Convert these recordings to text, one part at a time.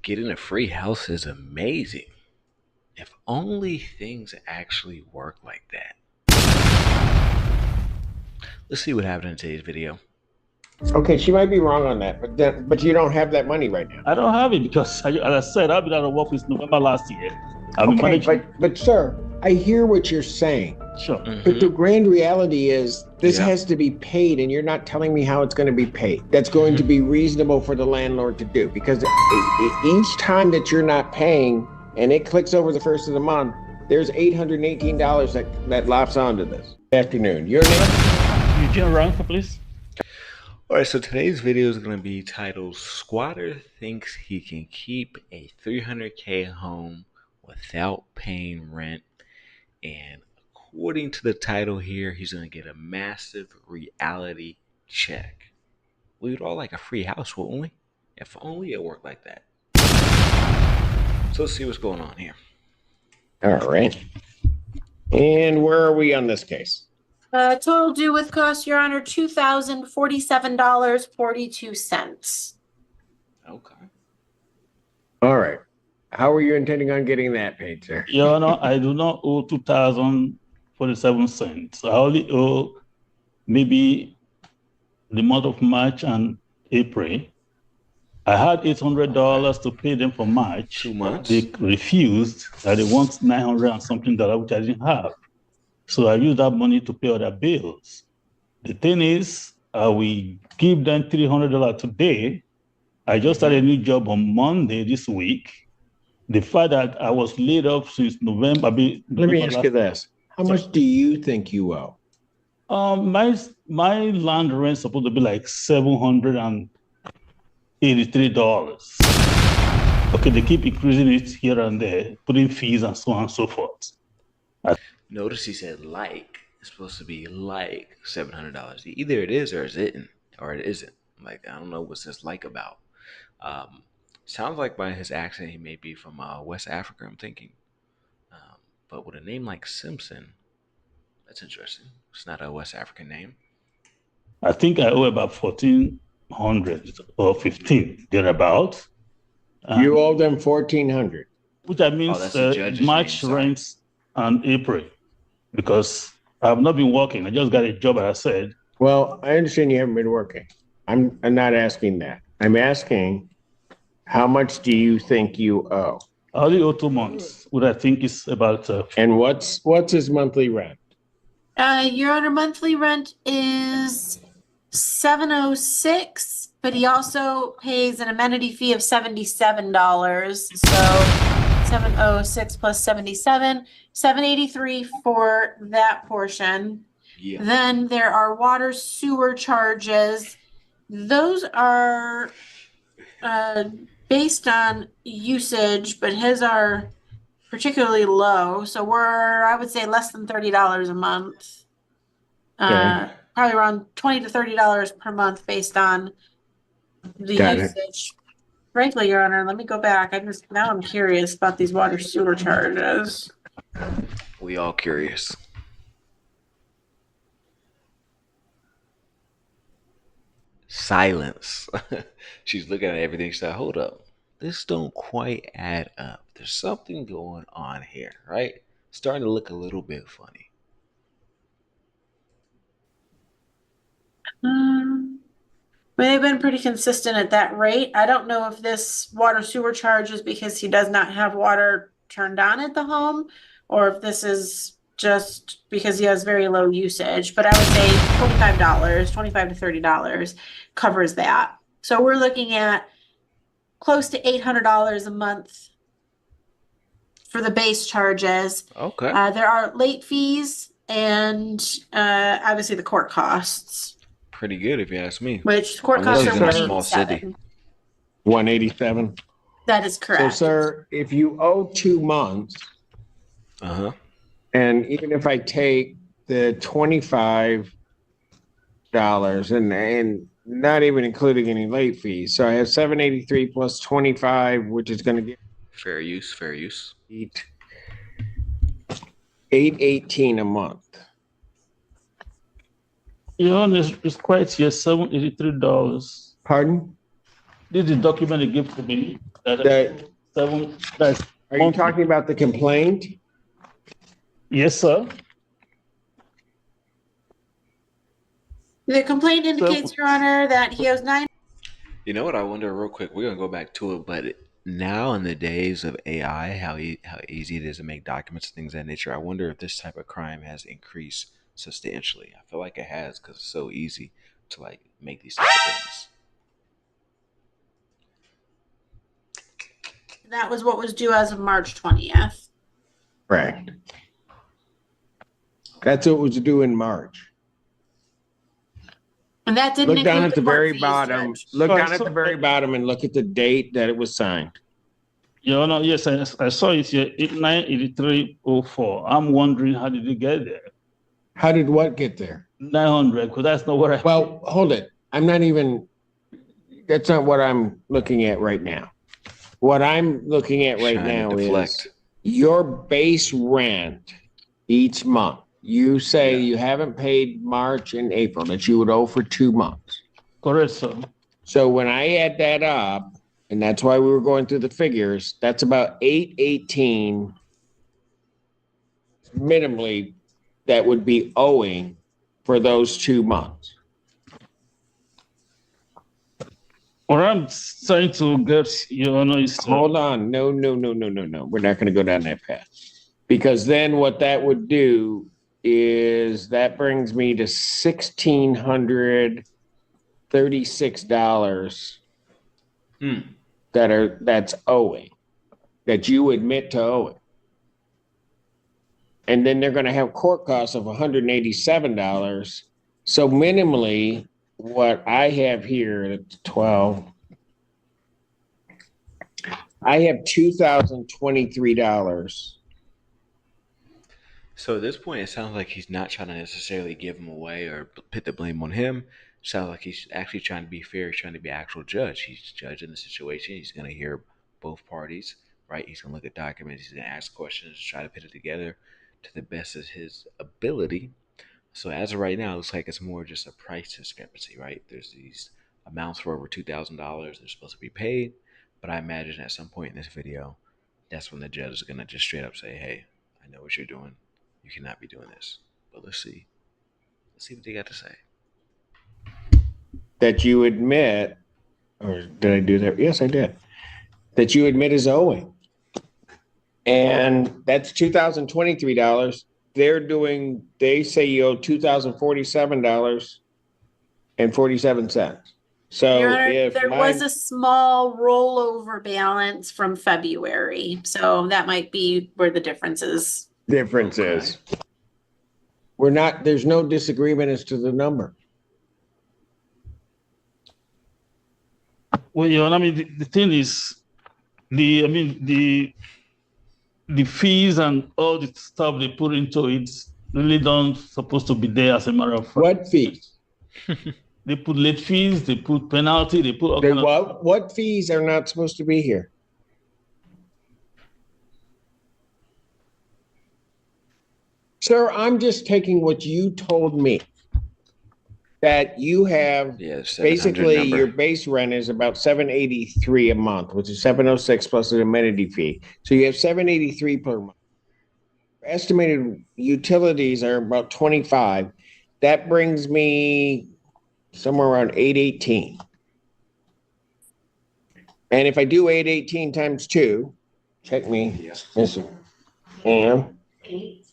Getting a free house is amazing. If only things actually work like that. Let's see what happened in today's video. Okay, she might be wrong on that, but you don't have that money right now. I don't have it because, as I said, I've been out of work since November last year. But sir, I hear what you're saying. Sure. But the grand reality is this Yeah. has to be paid, and you're not telling me how it's going to be paid. That's going to be reasonable for the landlord to do, because each time that you're not paying and it clicks over the first of the month, there's $818 that lops onto this. Good afternoon. Your name? Eugene Rank, please. Alright, so today's video is going to be titled Squatter Thinks He Can Keep a $300K Home Without Paying Rent. And according to the title here, he's going to get a massive reality check. We would all like a free house, wouldn't we? If only it worked like that. So let's see what's going on here. All right. And where are we on this case? Total due with cost, Your Honor, $2,047.42. Okay. All right. How are you intending on getting that paid, sir? Your Honor, I do not owe $2,047. I only owe maybe the month of March and April. I had $800 to pay them for March. 2 months. They refused that they want $900 and something, which I didn't have. So I used that money to pay other bills. The thing is, we give them $300 today. I just started a new job on Monday this week. The fact that I was laid off since November. Let me ask you this. How much do you think you owe? My land rent is supposed to be like $783. Okay, they keep increasing it here and there, putting fees and so on and so forth. Notice he said like. It's supposed to be like $700. Either it is or it isn't. Or it isn't. Like, I don't know what's this like about. Sounds like by his accent he may be from West Africa, I'm thinking. But with a name like Simpson, that's interesting. It's not a West African name. I think I owe about $1,400 or $1,500 thereabout. You owe them $1,400. Which I mean that's the judge's March name, rents and April, because I have not been working. I just got a job, as I said. Well, I understand you haven't been working. I'm not asking that. I'm asking, how much do you think you owe? I only owe 2 months, which I think is about. And what's his monthly rent? Your Honor, monthly rent is $706, but he also pays an amenity fee of $77. So 706 plus 77, 783 for that portion. Yeah. Then there are water sewer charges. Those are based on usage, but his are particularly low. So we're, I would say, less than $30 a month. Okay. Probably around $20 to $30 per month based on the Got it. usage. Frankly, Your Honor, let me go back. Now I'm curious about these water sewer charges. We all curious. Silence. She's looking at everything. She said, hold up. This don't quite add up. There's something going on here, right? Starting to look a little bit funny. They've been pretty consistent at that rate. I don't know if this water sewer charge is because he does not have water turned on at the home, or if this is just because he has very low usage. But I would say $25 to $30 covers that. So we're looking at close to $800 a month for the base charges. Okay. There are late fees and obviously the court costs. Pretty good if you ask me. Which court Unless costs you're are in a small city. 187. 187. That is correct. So, sir, if you owe 2 months, and even if I take the $25 and not even including any late fees, so I have $783 plus 25, which is going to get fair use. $818 a month. Your Honor, it's quite here, $783. Pardon? This is the document they give to me. That's Are you talking about the complaint? Yes, sir. The complaint indicates, Your Honor, that he owes nine. You know what? I wonder real quick. We're gonna go back to it, but now in the days of AI, how easy it is to make documents and things of that nature. I wonder if this type of crime has increased substantially. I feel like it has because it's so easy to like make these type of things. That was what was due as of March 20th. Correct. That's what was due in March. And that didn't look down include at the court very fees, bottom. Judge. Look down at the very bottom and look at the date that it was signed. Your Honor, yes, I saw it here, 98304. I'm wondering, how did you get there? How did what get there? 900, because that's not what I... Well, hold it. I'm not even, that's not what I'm looking at right now. What I'm looking at right now is your base rent each month. You say you haven't paid March and April, that you would owe for 2 months. Correct, sir. So when I add that up, and that's why we were going through the figures, that's about 818 minimally that would be owing for those 2 months. What I'm trying to get, Your Honor, is... Hold on. No. We're not going to go down that path. Because then what that would do is that brings me to $1,636 that's owing, that you admit to owing. And then they're going to have court costs of $187. So minimally, what I have here at 12, I have $2,023. So at this point, it sounds like he's not trying to necessarily give him away or put the blame on him. It sounds like he's actually trying to be fair. He's trying to be an actual judge. He's judging the situation. He's going to hear both parties, right? He's going to look at documents. He's going to ask questions, try to put it together to the best of his ability. So as of right now, it looks like it's more just a price discrepancy, right? There's these amounts for over $2,000 they're supposed to be paid. But I imagine at some point in this video, that's when the judge is going to just straight up say, hey, I know what you're doing. You cannot be doing this. But let's see. Let's see what they got to say. That you admit, or did I do that? Yes, I did. That you admit is owing. And that's $2,023. They say you owe $2,047.47. So Your Honor, if there was a small rollover balance from February. So that might be where the difference is. There's no disagreement as to the number. Well, Your Honor, I mean, the thing is, the fees and all the stuff they put into it really don't supposed to be there, as a matter of fact. What fees? They put late fees, they put penalty, they put all what fees are not supposed to be here? Sir, I'm just taking what you told me. That you have basically your base rent is about $783 a month, which is $706 plus an amenity fee. So you have $783 per month. Estimated utilities are about $25. That brings me somewhere around $818. And if I do $818 times 2, check me, Mr. Am.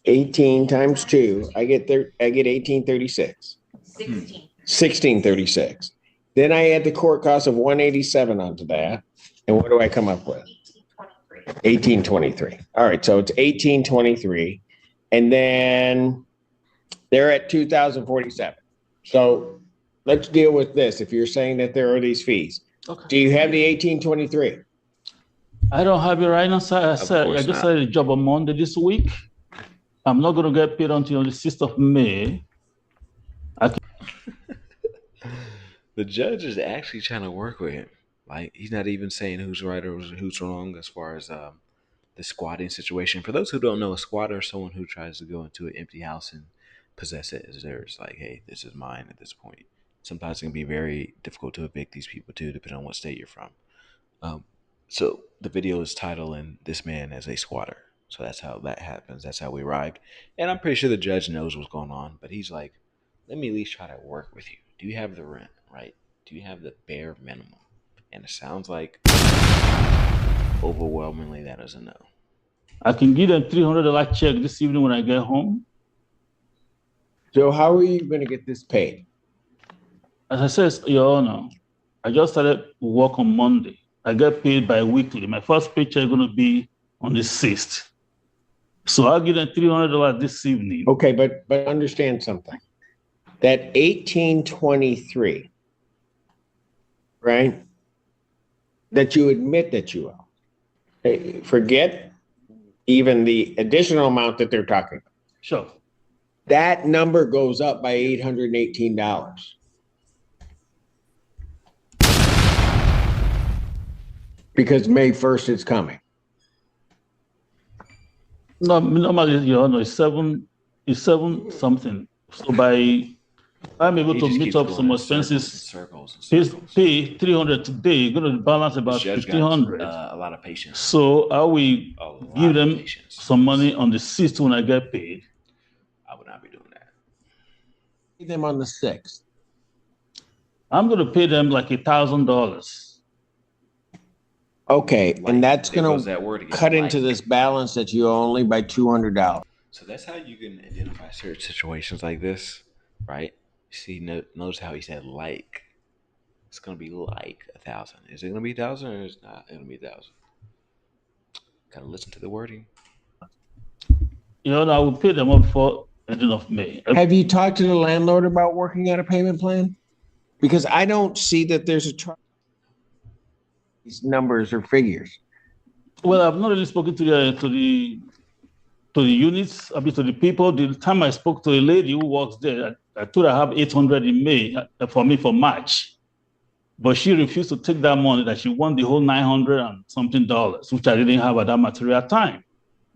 18 times 2, I get 1836. 1636. Then I add the court cost of 187 onto that. And what do I come up with? 1823. All right, so it's 1823. And then they're at 2047. So let's deal with this. If you're saying that there are these fees, do you have the 1823? I don't have it right now, sir. I just had a job on Monday this week. I'm not going to get paid until the 6th of May. The judge is actually trying to work with him. Like, he's not even saying who's right or who's wrong as far as the squatting situation. For those who don't know, a squatter is someone who tries to go into an empty house and possess it as theirs. Like, hey, this is mine at this point. sometimes it can be very difficult to evict these people too, depending on what state you're from. So the video is titling this man as a squatter. So that's how that happens. That's how we arrived. And I'm pretty sure the judge knows what's going on, but he's like, let me at least try to work with you. Do you have the rent, right? Do you have the bare minimum? And it sounds like overwhelmingly that is a no. I can give them $300 check this evening when I get home. So how are you going to get this paid? As I said, Your Honor, I just started work on Monday. I get paid bi-weekly. My first paycheck is going to be on the 6th. So I'll give them $300 this evening. Okay, but understand something. That 1823, right? That you admit that you owe. Hey, forget even the additional amount that they're talking about. Sure. That number goes up by $818. Because May 1st is coming. No, normally, Your Honor, it's seven something. So I'm able to meet up some expenses. Pay 300 today. You're going to balance about 1,500. A lot of patience. So I will give them some money on the 6th when I get paid. I would not be doing that. Pay them on the 6th. I'm going to pay them like $1,000. Okay, and that's going to cut into this balance that you owe only by $200. So that's how you can identify certain situations like this, right? See, notice how he said like. It's going to be like 1,000. Is it going to be 1,000 or is it not going to be 1,000? Gotta listen to the wording. You know, I will pay them up for ending of May. Have you talked to the landlord about working out a payment plan? Because I don't see that there's a these numbers or figures. Well, I've not really spoken to the units, I mean to the people. The time I spoke to a lady who works there, I told her I have 800 in May for me for March. But she refused to take that money, that she won the whole $900 and something, which I didn't have at that material time.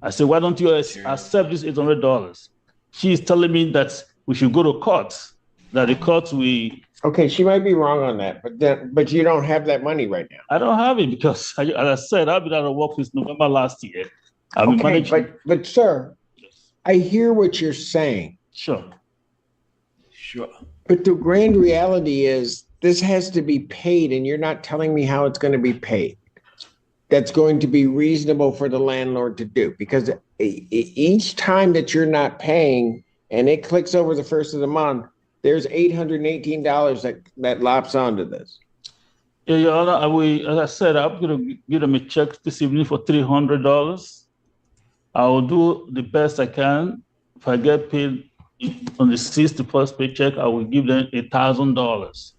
I said, why don't you accept this $800? She is telling me that we should go to court, that the court will... Okay, she might be wrong on that, but you don't have that money right now. I don't have it because, as I said, I've been out of work since November last year. But sir, yes. I hear what you're saying. Sure. But the grand reality is this has to be paid, and you're not telling me how it's going to be paid. That's going to be reasonable for the landlord to do, because each time that you're not paying and it clicks over the first of the month, there's $818 that lops onto this. Yeah, Your Honor, as I said, I'm going to give them a check this evening for $300. I will do the best I can. If I get paid on the 6th, the first paycheck, I will give them $1,000.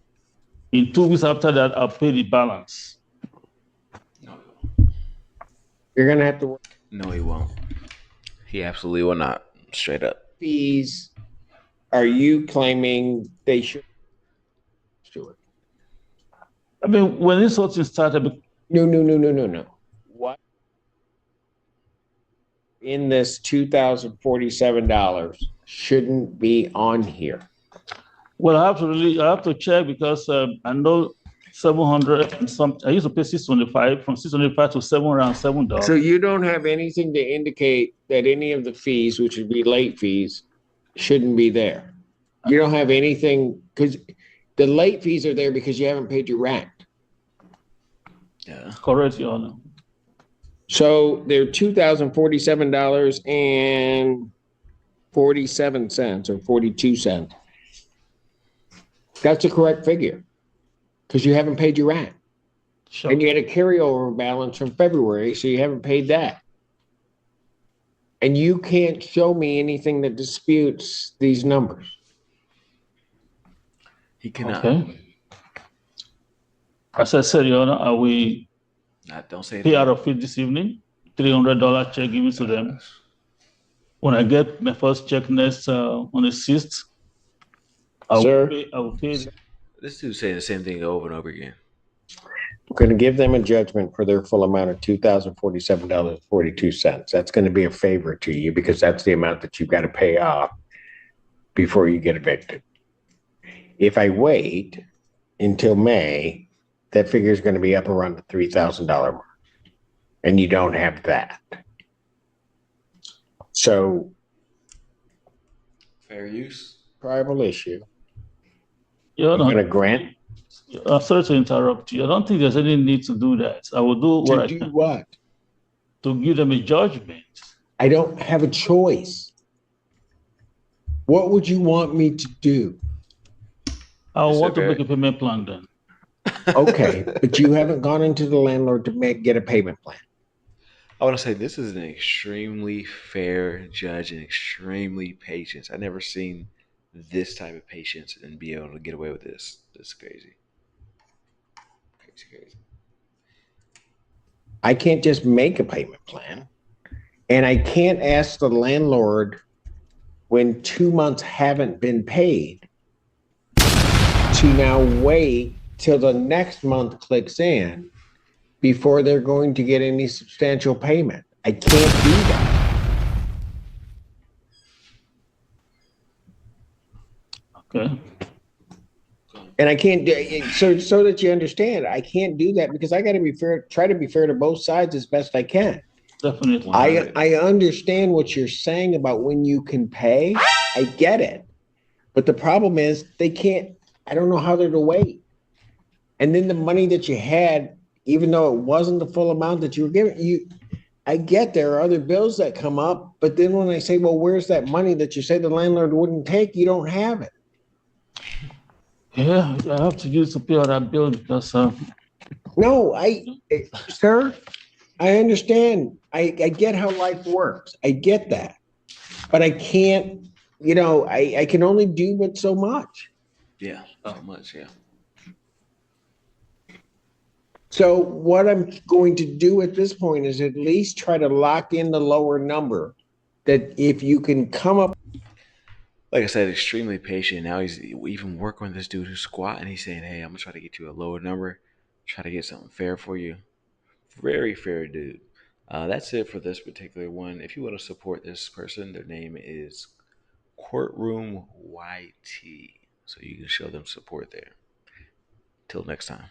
In 2 weeks after that, I'll pay the balance. No. You're going to have to work. No, he won't. He absolutely will not. Straight up. Fees. Are you claiming they should do it? I mean, when this whole thing started... No. What? In this $2,047 shouldn't be on here. Well, I have to check because I know 700 and some. I used to pay 625 from 625 to $707. So you don't have anything to indicate that any of the fees, which would be late fees, shouldn't be there. You don't have anything, because the late fees are there because you haven't paid your rent. Yeah, correct, Your Honor. So they're $2,047.47 or 42 cents. That's the correct figure because you haven't paid your rent. Sure. And you had a carryover balance from February, so you haven't paid that. And you can't show me anything that disputes these numbers. He cannot. Okay. As I said, Your Honor, we don't say pay out of it this evening, $300 check given to them. When I get my first check next on the 6th, I will pay. This dude's saying the same thing over and over again. We're going to give them a judgment for their full amount of $2,047.42. That's going to be a favor to you because that's the amount that you've got to pay off before you get evicted. If I wait until May, that figure is going to be up around the $3,000 mark. And you don't have that. So, Fair use. tribal issue. You're going to grant I'm sorry to interrupt you. I don't think there's any need to do that. I will do what to I do can what? to give them a judgment. I don't have a choice. What would you want me to do? I Is want that to make fair? a payment plan then. Okay, but you haven't gone into the landlord to get a payment plan. I want to say this is an extremely fair judge and extremely patient. I never seen this type of patience and be able to get away with this. This is crazy. Crazy, crazy. I can't just make a payment plan. And I can't ask the landlord when 2 months haven't been paid to now wait till the next month clicks in before they're going to get any substantial payment. I can't do that. Okay. And I can't do it so that you understand, I can't do that because I got to be fair, try to be fair to both sides as best I can. Definitely. I understand what you're saying about when you can pay. I get it. But the problem is they can't, I don't know how they're to wait. And then the money that you had, even though it wasn't the full amount that you were giving, I get there are other bills that come up, but then when I say, well, where's that money that you say the landlord wouldn't take, you don't have it. Yeah, I have to use to pay all that bill because No, sir, I understand. I get how life works. I get that. But I can't, I can only do but so much. Yeah, so much. Yeah. So what I'm going to do at this point is at least try to lock in the lower number that if you can come up. Like I said, extremely patient. Now he's even working with this dude who's squatting. He's saying, "Hey, I'm gonna try to get you a lower number, try to get something fair for you." Very fair dude. That's it for this particular one. If you want to support this person, their name is Courtroom YT, so you can show them support there. Till next time.